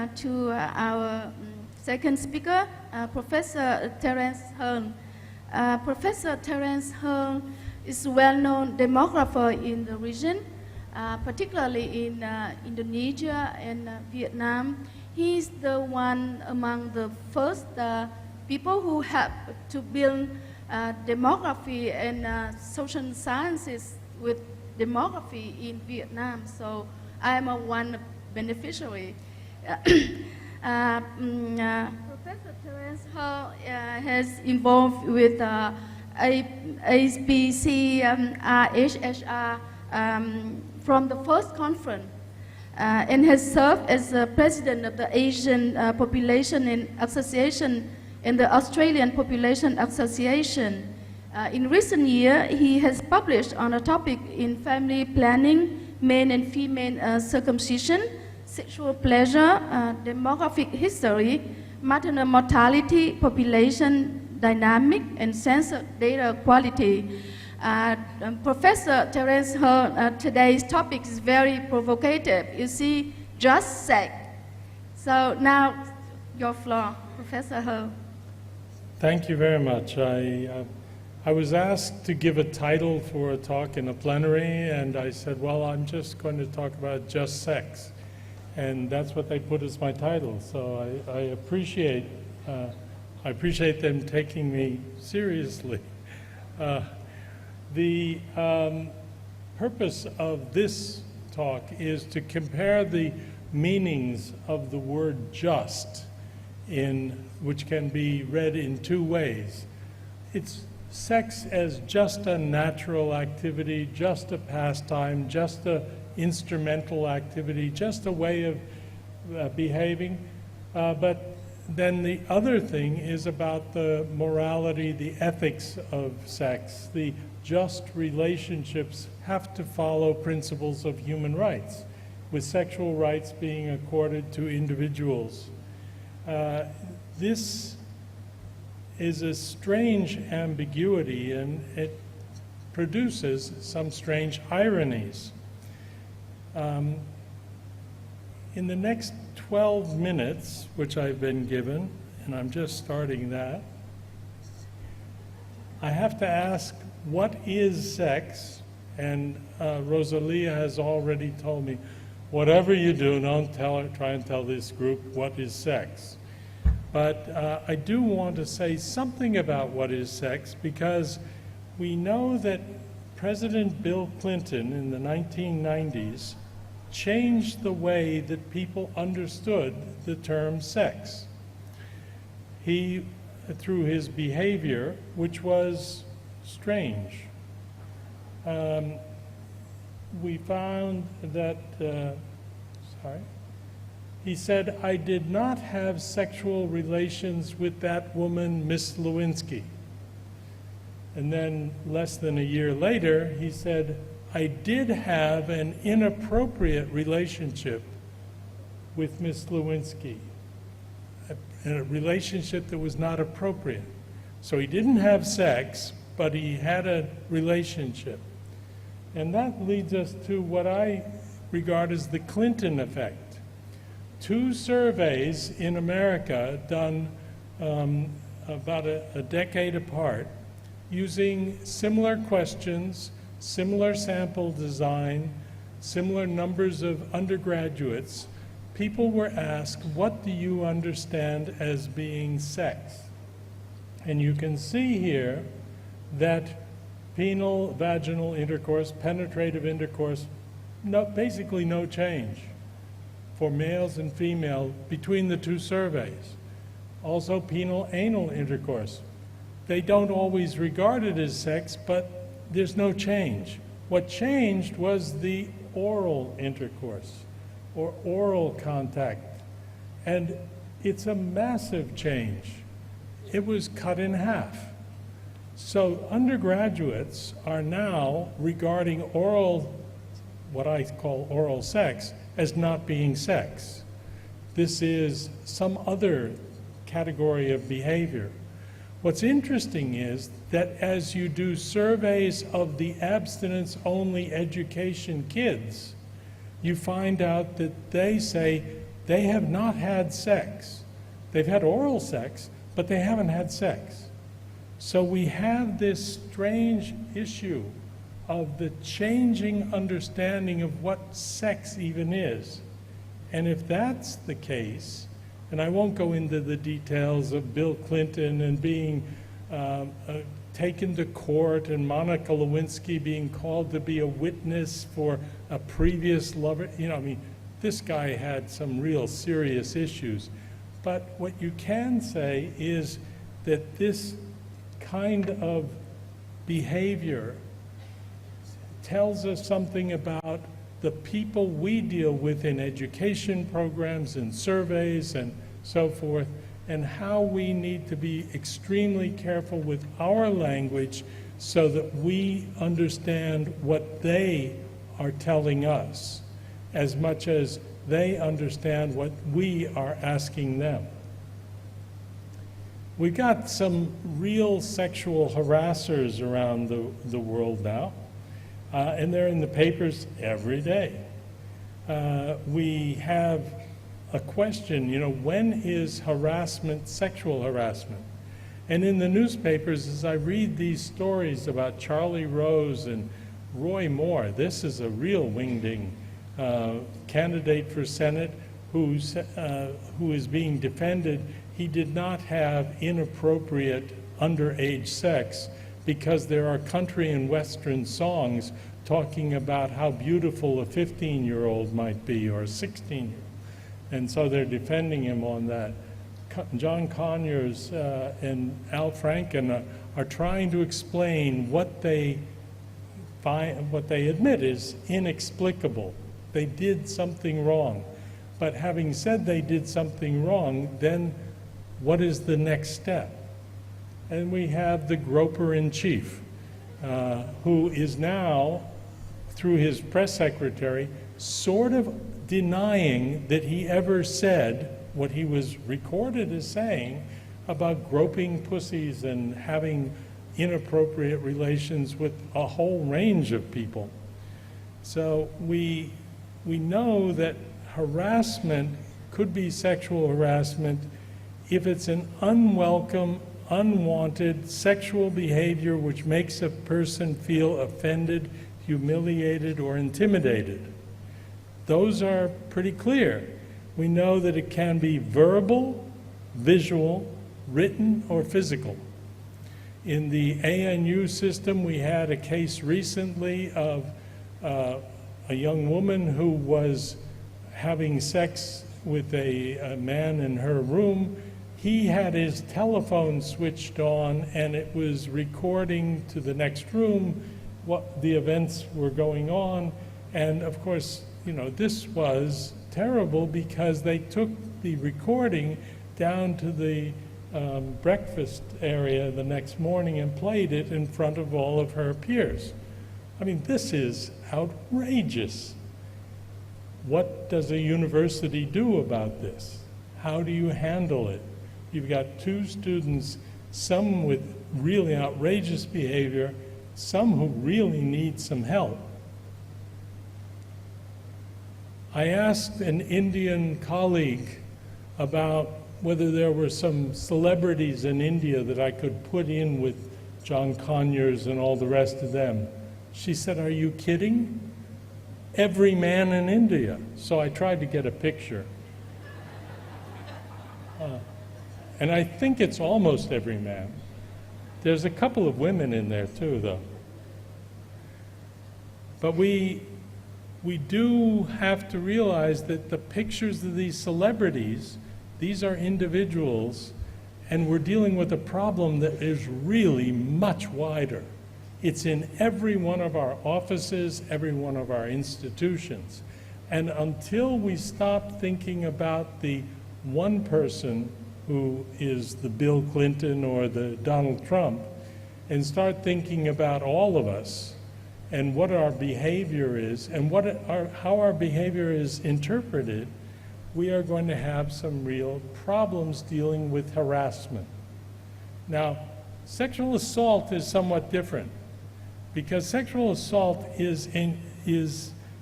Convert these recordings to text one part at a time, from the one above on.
to our second speaker, Professor Terence Hull. Professor Terence Hull is a well-known demographer in the region, particularly in Indonesia and Vietnam. He's the one among the first people who helped to build demography and social sciences with demography in Vietnam. So I'm one beneficiary. Professor Terence H has involved with APCRSHR from the first conference and has served as the president of the Asian Population Association and the Australian Population Association. In recent years, he has published on a topic in family planning, male and female circumcision, sexual pleasure, demographic history, maternal mortality, population dynamic, and census data quality. Professor Terence Hull, today's topic is very provocative. You see, just sex. So now, your floor, Professor Hull. Thank you very much. I was asked to give a title for a talk in a plenary, and I said, well, I'm just going to talk about just sex. And that's what they put as my title. So I appreciate them taking me seriously. The purpose of this talk is to compare the meanings of the word just, which can be read in two ways. It's sex as just a natural activity, just a pastime, just a instrumental activity, just a way of behaving. But then the other thing is about the morality, the ethics of sex. The just relationships have to follow principles of human rights, with sexual rights being accorded to individuals. This is a strange ambiguity, and it produces some strange ironies. In the next 12 minutes, which I've been given, and I'm just starting that, I have to ask, what is sex? And Rosalia has already told me, whatever you do, don't try and tell this group what is sex. But I do want to say something about what is sex, because we know that President Bill Clinton in the 1990s changed the way that people understood the term sex. He, through his behavior, which was strange, we found that, he said, I did not have sexual relations with that woman, Miss Lewinsky. And then less than a year later, he said, I did have an inappropriate relationship with Miss Lewinsky, a relationship that was not appropriate. So he didn't have sex, but he had a relationship. And that leads us to what I regard as the Clinton effect. Two surveys in America done about a decade apart, using similar questions, similar sample design, similar numbers of undergraduates, people were asked, what do you understand as being sex? And you can see here that penile vaginal intercourse, penetrative intercourse, basically no change for males and females between the two surveys. Also penile anal intercourse. They don't always regard it as sex, but there's no change. What changed was the oral intercourse or oral contact. And it's a massive change. It was cut in half. So undergraduates are now regarding oral, what I call oral sex, as not being sex. This is some other category of behavior. What's interesting is that as you do surveys of the abstinence-only education kids, you find out that they say they have not had sex. They've had oral sex, but they haven't had sex. So we have this strange issue of the changing understanding of what sex even is. And if that's the case, and I won't go into the details of Bill Clinton and being taken to court and Monica Lewinsky being called to be a witness for a previous lover, you know, I mean, this guy had some real serious issues. But what you can say is that this kind of behavior tells us something about the people we deal with in education programs and surveys and so forth, and how we need to be extremely careful with our language so that we understand what they are telling us as much as they understand what we are asking them. We've got some real sexual harassers around the world now, and they're in the papers every day. We have a question, you know, when is harassment sexual harassment? And in the newspapers, as I read these stories about Charlie Rose and Roy Moore, this is a real wingding candidate for Senate who is being defended. He did not have inappropriate underage sex because there are country and western songs talking about how beautiful a 15-year-old might be or a 16-year-old. And so they're defending him on that. John Conyers and Al Franken are trying to explain what they admit is inexplicable. They did something wrong. But having said they did something wrong, then what is the next step? And we have the groper-in-chief, who is now, through his press secretary, sort of denying that he ever said what he was recorded as saying about groping pussies and having inappropriate relations with a whole range of people. So we know that harassment could be sexual harassment if it's an unwelcome, unwanted sexual behavior which makes a person feel offended, humiliated, or intimidated. Those are pretty clear. We know that it can be verbal, visual, written, or physical. In the ANU system, we had a case recently of a young woman who was having sex with a man in her room. He had his telephone switched on, and it was recording to the next room what the events were going on. And of course, you know, this was terrible because they took the recording down to the breakfast area the next morning and played it in front of all of her peers. I mean, this is outrageous. What does a university do about this? How do you handle it? You've got two students, some with really outrageous behavior, some who really need some help. I asked an Indian colleague about whether there were some celebrities in India that I could put in with John Conyers and all the rest of them. She said, "Are you kidding? Every man in India." So I tried to get a picture. And I think it's almost every man. There's a couple of women in there too, though. But we do have to realize that the pictures of these celebrities, these are individuals, and we're dealing with a problem that is really much wider. It's in every one of our offices, every one of our institutions. And until we stop thinking about the one person who is the Bill Clinton or the Donald Trump, and start thinking about all of us and what our behavior is and how our behavior is interpreted, we are going to have some real problems dealing with harassment. Now, sexual assault is somewhat different, because sexual assault is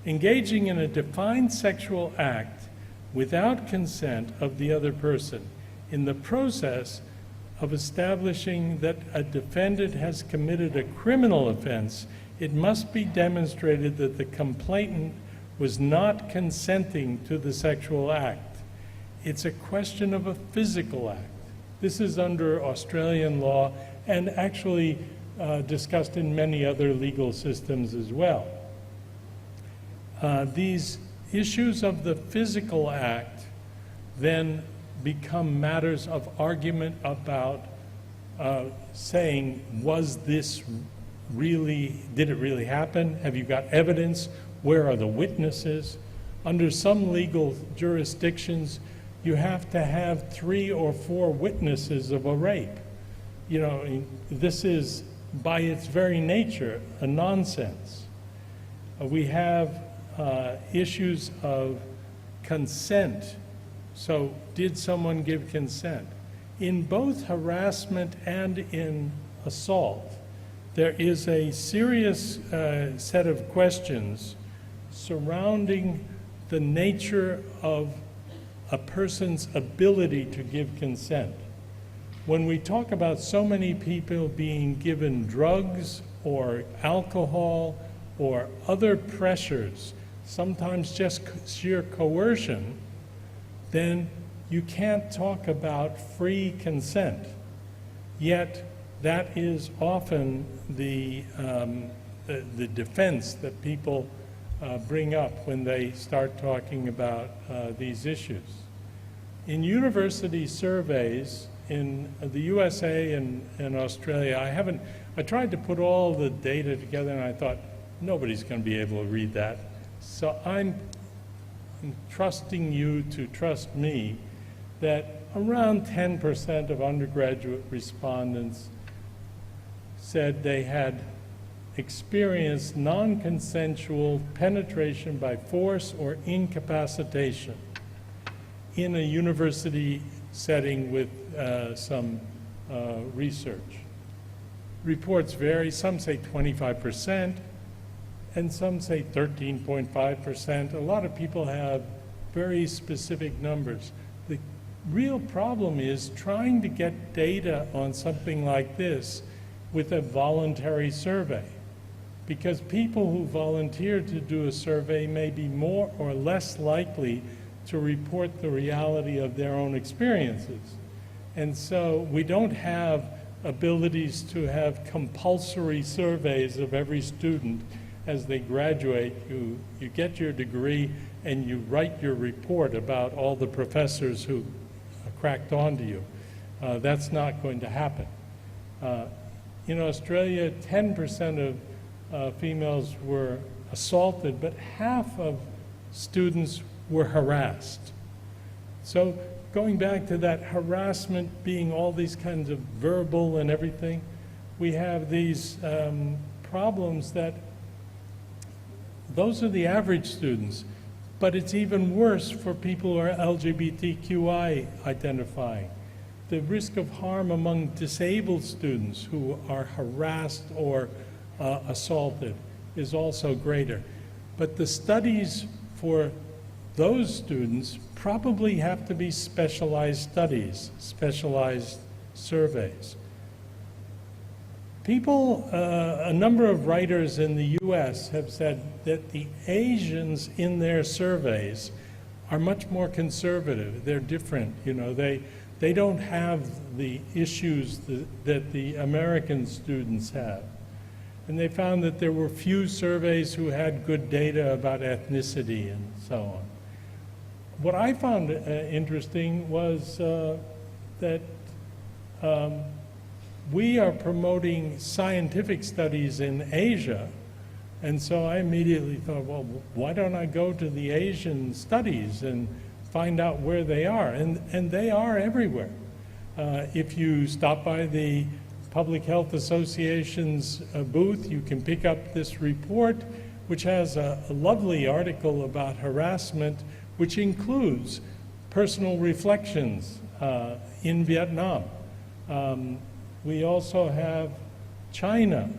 engaging in a defined sexual act without consent of the other person. In the process of establishing that a defendant has committed a criminal offense, it must be demonstrated that the complainant was not consenting to the sexual act. It's a question of a physical act. This is under Australian law and actually discussed in many other legal systems as well. These issues of the physical act then become matters of argument about saying, was this really, did it really happen? Have you got evidence? Where are the witnesses? Under some legal jurisdictions, you have to have 3 or 4 witnesses of a rape. You know, this is, by its very nature, a nonsense. We have issues of consent. So, did someone give consent? In both harassment and in assault, there is a serious set of questions surrounding the nature of a person's ability to give consent. When we talk about so many people being given drugs or alcohol or other pressures, sometimes just sheer coercion, then you can't talk about free consent. Yet that is often the defense that people bring up when they start talking about these issues. In university surveys in the USA and Australia, I tried to put all the data together and I thought, nobody's going to be able to read that. So I'm trusting you to trust me that around 10% of undergraduate respondents said they had experienced non-consensual penetration by force or incapacitation in a university setting with some research. Reports vary. Some say 25%, and some say 13.5%. A lot of people have very specific numbers. The real problem is trying to get data on something like this with a voluntary survey, because people who volunteer to do a survey may be more or less likely to report the reality of their own experiences. And so we don't have abilities to have compulsory surveys of every student as they graduate. You get your degree and you write your report about all the professors who cracked onto you. That's not going to happen. In Australia, 10% of females were assaulted, but half of students were harassed. So going back to that harassment being all these kinds of verbal and everything, we have these problems that those are the average students, but it's even worse for people who are LGBTQI identifying. The risk of harm among disabled students who are harassed or assaulted is also greater. But the studies for those students probably have to be specialized studies, specialized surveys. People, a number of writers in the US have said that the Asians in their surveys are much more conservative. They're different, you know, they don't have the issues that the American students have. And they found that there were few surveys who had good data about ethnicity and so on. What I found interesting was that we are promoting scientific studies in Asia, and so I immediately thought, well, why don't I go to the Asian studies and find out where they are? And they are everywhere. If you stop by the Public Health Association's booth, you can pick up this report, which has a lovely article about harassment, which includes personal reflections in Vietnam. We also have China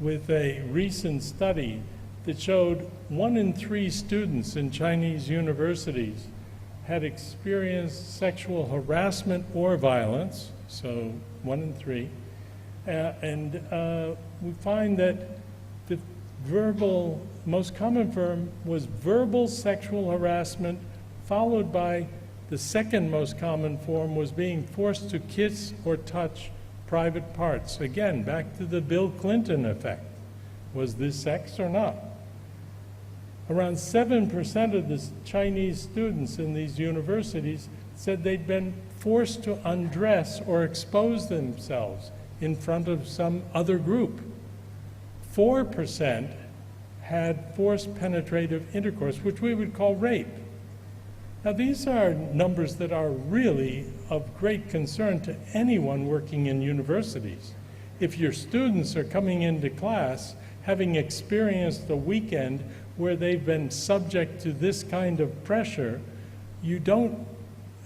with a recent study that showed 1 in 3 students in Chinese universities had experienced sexual harassment or violence, so 1 in 3. We find that the most common form was verbal sexual harassment, followed by the second most common form was being forced to kiss or touch private parts. Again, back to the Bill Clinton effect. Was this sex or not? Around 7% of the Chinese students in these universities said they'd been forced to undress or expose themselves in front of some other group. 4% had forced penetrative intercourse, which we would call rape. Now, these are numbers that are really of great concern to anyone working in universities. If your students are coming into class having experienced a weekend where they've been subject to this kind of pressure, you don't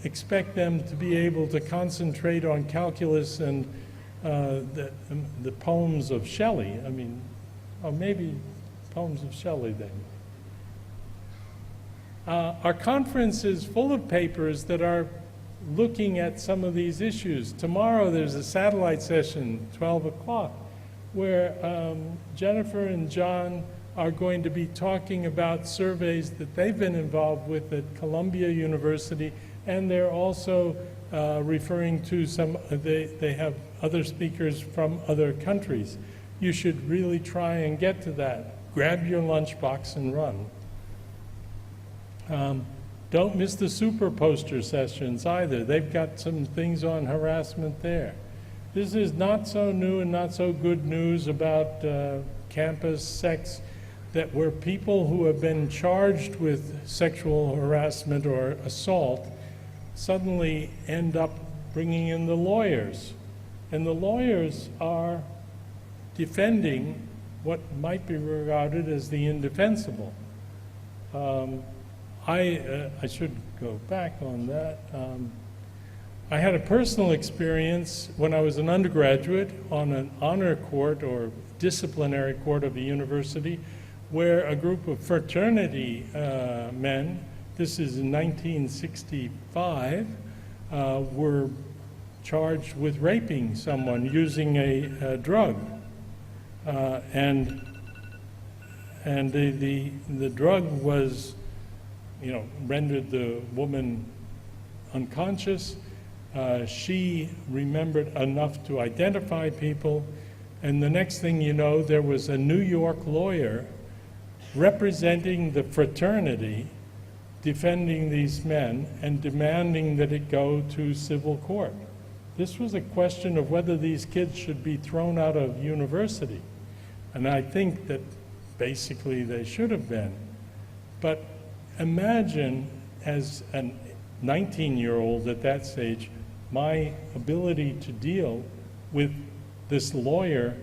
expect them to be able to concentrate on calculus and the poems of Shelley. I mean, or maybe poems of Shelley then. Our conference is full of papers that are looking at some of these issues. Tomorrow there's a satellite session, 12 o'clock, where Jennifer and John are going to be talking about surveys that they've been involved with at Columbia University, and they're also referring to they have other speakers from other countries. You should really try and get to that. Grab your lunchbox and run. Don't miss the super poster sessions either. They've got some things on harassment there. This is not so new and not so good news about campus sex, that where people who have been charged with sexual harassment or assault suddenly end up bringing in the lawyers. And the lawyers are defending what might be regarded as the indefensible. I should go back on that. I had a personal experience when I was an undergraduate on an honor court or disciplinary court of a university where a group of fraternity men, this is in 1965, were charged with raping someone using a drug. And the drug was, rendered the woman unconscious. She remembered enough to identify people, and the next thing you know, there was a New York lawyer representing the fraternity, defending these men and demanding that it go to civil court. This was a question of whether these kids should be thrown out of university, and I think that basically they should have been. But imagine, as a 19-year-old at that stage, my ability to deal with this lawyer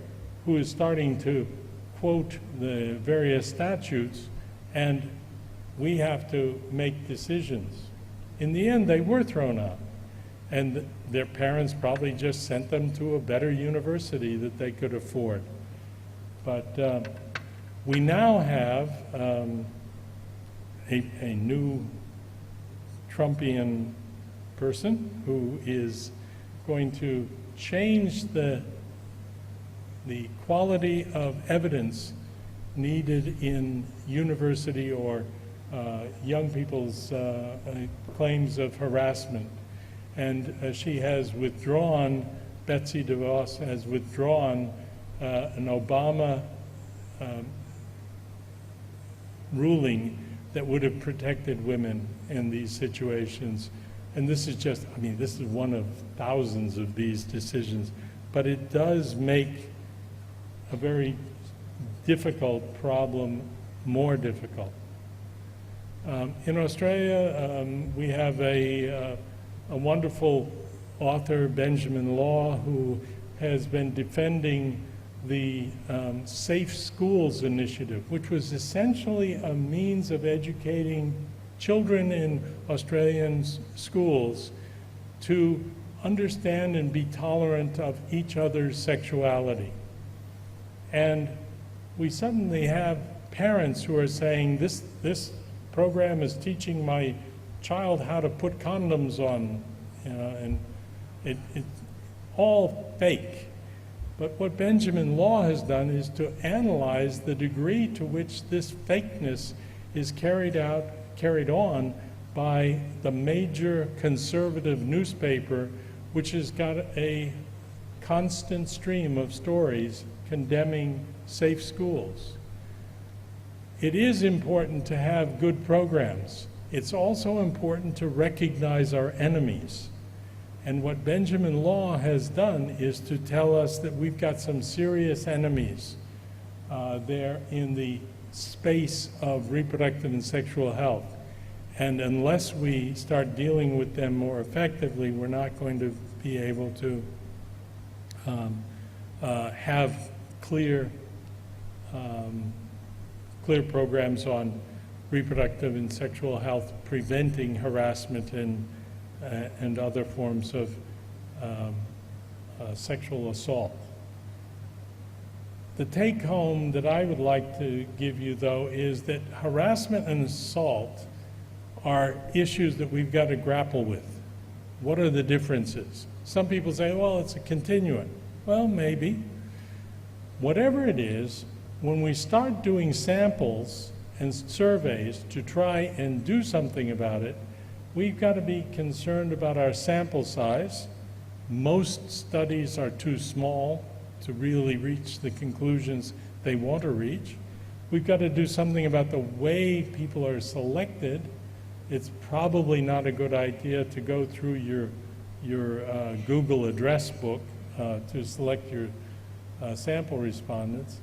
who is starting to quote the various statutes, and we have to make decisions. In the end, they were thrown out, and their parents probably just sent them to a better university that they could afford. But we now have a new Trumpian person who is going to change the quality of evidence needed in university or young people's claims of harassment. And she has withdrawn, Betsy DeVos has withdrawn an Obama ruling that would have protected women in these situations. And this is just, this is one of thousands of these decisions, but it does make a very difficult problem more difficult. In Australia, we have a wonderful author, Benjamin Law, who has been defending the Safe Schools initiative, which was essentially a means of educating children in Australian schools to understand and be tolerant of each other's sexuality. And we suddenly have parents who are saying, this program is teaching my child how to put condoms on, and it's all fake. But what Benjamin Law has done is to analyze the degree to which this fakeness is carried on by the major conservative newspaper, which has got a constant stream of stories condemning safe schools. It is important to have good programs. It's also important to recognize our enemies. And what Benjamin Law has done is to tell us that we've got some serious enemies there in the space of reproductive and sexual health. And unless we start dealing with them more effectively, we're not going to be able to have clear programs on reproductive and sexual health, preventing harassment and other forms of sexual assault. The take home that I would like to give you, though, is that harassment and assault are issues that we've got to grapple with. What are the differences? Some people say, well, it's a continuum. Well, maybe. Whatever it is, when we start doing samples and surveys to try and do something about it, we've got to be concerned about our sample size. Most studies are too small to really reach the conclusions they want to reach. We've got to do something about the way people are selected. It's probably not a good idea to go through your Google address book to select your sample respondents.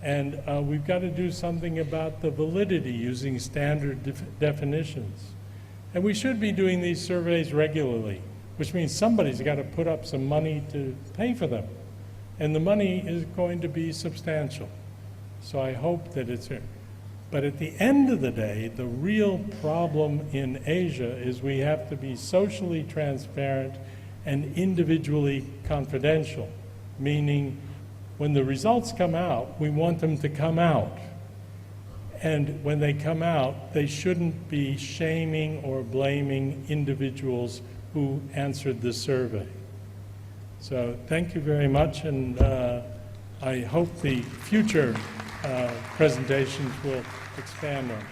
And we've got to do something about the validity using standard definitions. And we should be doing these surveys regularly, which means somebody's got to put up some money to pay for them. And the money is going to be substantial. So I hope that it's here. But at the end of the day, the real problem in Asia is we have to be socially transparent and individually confidential, meaning when the results come out, we want them to come out. And when they come out, they shouldn't be shaming or blaming individuals who answered the survey. So thank you very much, and I hope the future presentations will expand on it.